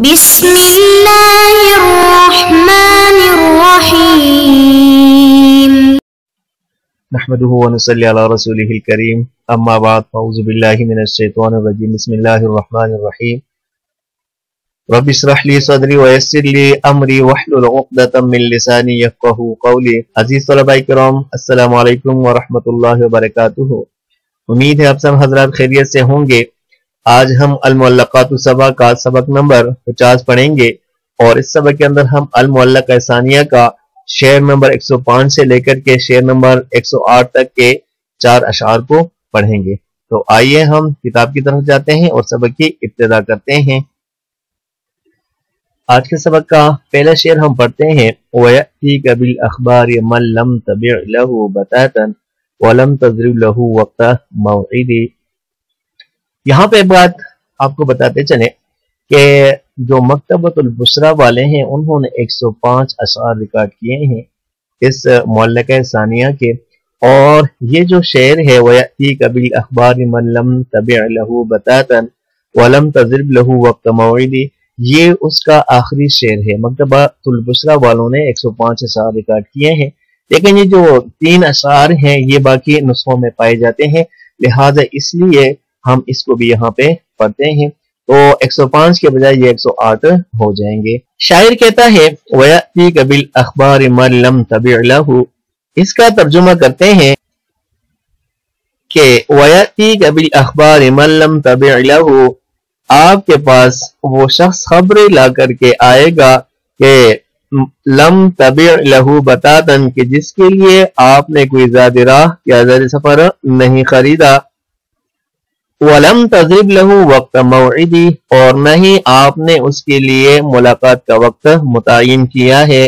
بسم الله الرحمن الرحيم نحمده ونصلي على رسوله الكريم اما بعد فاعوذ بالله من الشيطان الرجيم بسم الله الرحمن الرحيم رب اشرح لي صدري ويسر لي امري واحلل عقدة من لساني يفقهوا قولي عزیز طلباء کرام السلام علیکم ورحمۃ اللہ وبرکاتہ۔ امید ہے آپ سب حضرات خیریت سے ہوں گے۔ آج ہم المعلقات السبع کا سبق نمبر 50 پڑھیں گے اور اس سبق کے اندر ہم المعلقہ ثانیہ کا شعر نمبر 105 سے لے کر کے شعر نمبر 108 تک کے 4 اشعار کو پڑھیں گے۔ تو آئیے ہم کتاب کی طرف جاتے ہیں اور سبق کی ابتدا کرتے ہیں۔ آج کے سبق کا پہلا شعر ہم پڑھتے ہیں وَيَأْتِيكَ بِالْأَخْبَارِ مَنْ لَمْ تَبِعْ لَهُ بَتَاتًا وَلَمْ تَضْرِبْ لَهُ وَقْتَ مَوْعِدِ۔ یہاں پہ ایک بات آپ کو بتاتے چلیں کہ جو مکتبۃ البصرہ والے ہیں انہوں نے 105 اشعار ریکارڈ کیے ہیں اس معلقہ ثانیہ کے، اور یہ جو شعر ہے وَيَأْتِيكَ بِالْأَخْبَارِ مَنْ لَمْ تَبِعْ لَهُ بَتَاتًا وَلَمْ تَضْرِبْ لَهُ وَقْتَ مَوْعِدِ، یہ اس کا آخری شعر ہے۔ مکتبۃ البصرہ والوں نے 105 اشعار ریکارڈ کیے ہیں، لیکن یہ جو 3 اشعار ہیں یہ باقی نسخوں میں پائے جاتے ہیں، لہٰذا اس لیے ہم اس کو بھی یہاں پہ پڑھتے ہیں، تو 105 کے بجائے یہ 108 ہو جائیں گے۔ شاعر کہتا ہے وَيَأْتِيكَ بِالْأَخْبَارِ مَنْ لَمْ تَبِعْ لَهُ، اس کا ترجمہ کرتے ہیں کہ وَيَأْتِيكَ بِالْأَخْبَارِ مَنْ لَمْ تَبِعْ لَهُ، آپ کے پاس وہ شخص خبریں لا کر کے آئے گا کہ لم تبع لہو بتاتن، کہ جس کے لیے آپ نے کوئی زاد راہ یا زاد سفر نہیں خریدا، وَلَمْ تَضْرِبْ لَهُ وَقْتَ مَوْعِدِ، اور نہیں آپ نے اس کے لیے ملاقات کا وقت متعین کیا ہے۔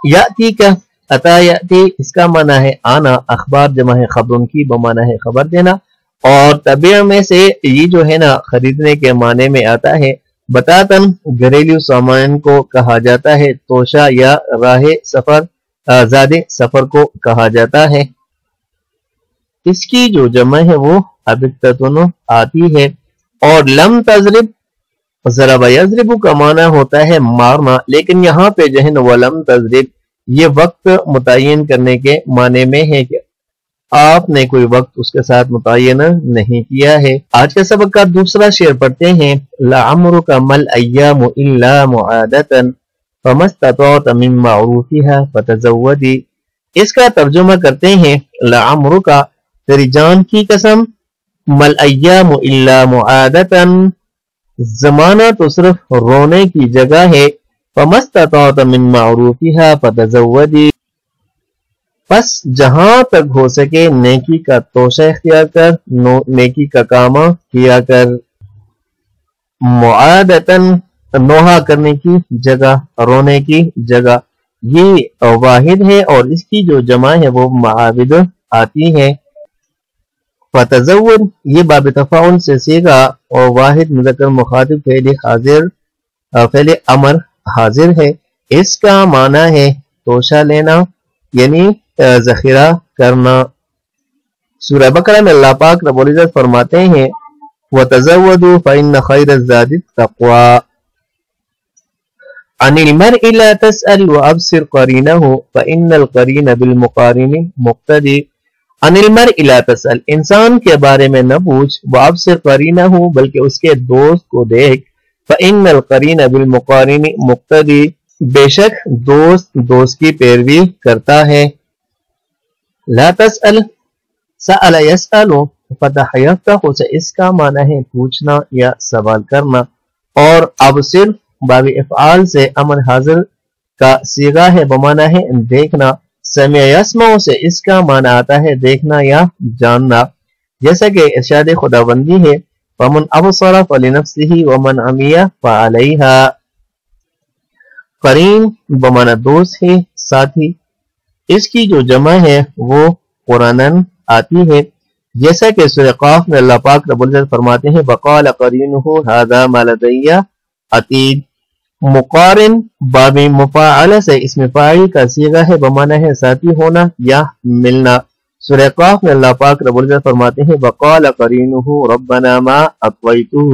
یاتی کا عطا یاتی اس کا معنی ہے آنا، اخبار جمع ہے خبروں کی بمعنی ہے خبر دینا، اور طبیع میں سے یہ جو ہے نا خریدنے کے معنی میں آتا ہے۔ بتاتن گھریلو سامان کو کہا جاتا ہے، توشہ یا راہ سفر زیادہ سفر کو کہا جاتا ہے۔ اس کی جو جمع ہے وہ ابتتن آتی ہے، اور لم تضرب ضرب یضرب کا معنی ہوتا ہے مارنا، لیکن یہاں پہ جو ہے نا ولم تضرب یہ وقت متعین کرنے کے معنی میں ہے کہ آپ نے کوئی وقت اس کے ساتھ متعین نہیں کیا ہے۔ آج کے سبق کا دوسرا شعر پڑھتے ہیں لَعَمْرُكَ مَا الْأَيَّامُ إِلَّا مُعَادَةً فَمَا اسْتَطَعْتَ مِن مَّعْرُوفِهَا فَتَزَوَّدِ، اس کا ترجمہ کرتے ہیں لَعَمْرُكَ تیری جان کی قسم، مَا الْأَيَّامُ إِلَّا مُعَادَةً زمانہ تو صرف رونے کی جگہ ہے، فَمَا اسْتَطَعْتَ مِن مَّعْرُوفِهَا فَتَزَوَّدِ پس جہاں تک ہو سکے نیکی کا توشہ اختیار کر، نیکی کا کام کیا کر۔ معادتن نوحہ کرنے کی جگہ، رونے کی جگہ، یہ واحد ہے اور اس کی جو جمع ہے وہ معابد آتی ہے۔ فتزود یہ باب تفاعل سے سیگا اور واحد مذکر مخاطب فعل امر حاضر ہے، اس کا معنی ہے توشہ لینا یعنی ذخیرہ کرنا۔ سورہ بقرہ میں اللہ پاک رب العزت فرماتے ہیں وَتَزَوَّدُوا فَإِنَّ خَيْرَ الزَّادِ التَّقْوَى عَنِ الْمَرْءِ لَا تَسْأَلْ وَأَبْصِرْ قَرِينَهُ فَإِنَّ الْقَرِينَ بِالْمُقَارِنِ مُقْتَدِي۔ عَنِ الْمَرْءِ لَا تَسْأَلْ انسان کے بارے میں نہ پوچھ، وَأَبْصِرْ قَرِينَهُ بلکہ اس کے دوست کو دیکھ، فَإِنَّ الْقَرِينَ بِالْمُقَارِنِ مُقْتَدِي بے شک دوست کی پیروی کرتا ہے۔ لا تسأل سأل يسأل فتح یفتح سے اس کا معنی ہے پوچھنا یا سوال کرنا، اور ابصر باب افعال سے امر حاضر کا صیغہ ہے بمعنی ہے دیکھنا۔ سمع یسمع سے اس کا معنی آتا ہے دیکھنا یا جاننا، جیسا کہ ارشاد خداوندی ہے فمن ابصر فلنفسه ومن عمی فعلیہا۔ قرین بمعنی دوست ہے ساتھی، اس کی جو جمع ہے وہ قرآناً آتی ہے، جیسا کہ سورہ قاف میں اللہ پاک رب العزت فرماتے ہیں وَقَالَ قَرِينُهُ هَذَا مَا لَدَيَّ عَتِيدٌ۔ مقارن باب مفاعل سے اس میں فاعل کا صیغہ ہے بمعنی ہے ساتھی ہونا یا ملنا۔ سورہ قاف میں اللہ پاک رب العزت فرماتے ہیں وَقَالَ قَرِينُهُ رَبَّنَا مَا أَطْوَيْتُهُ۔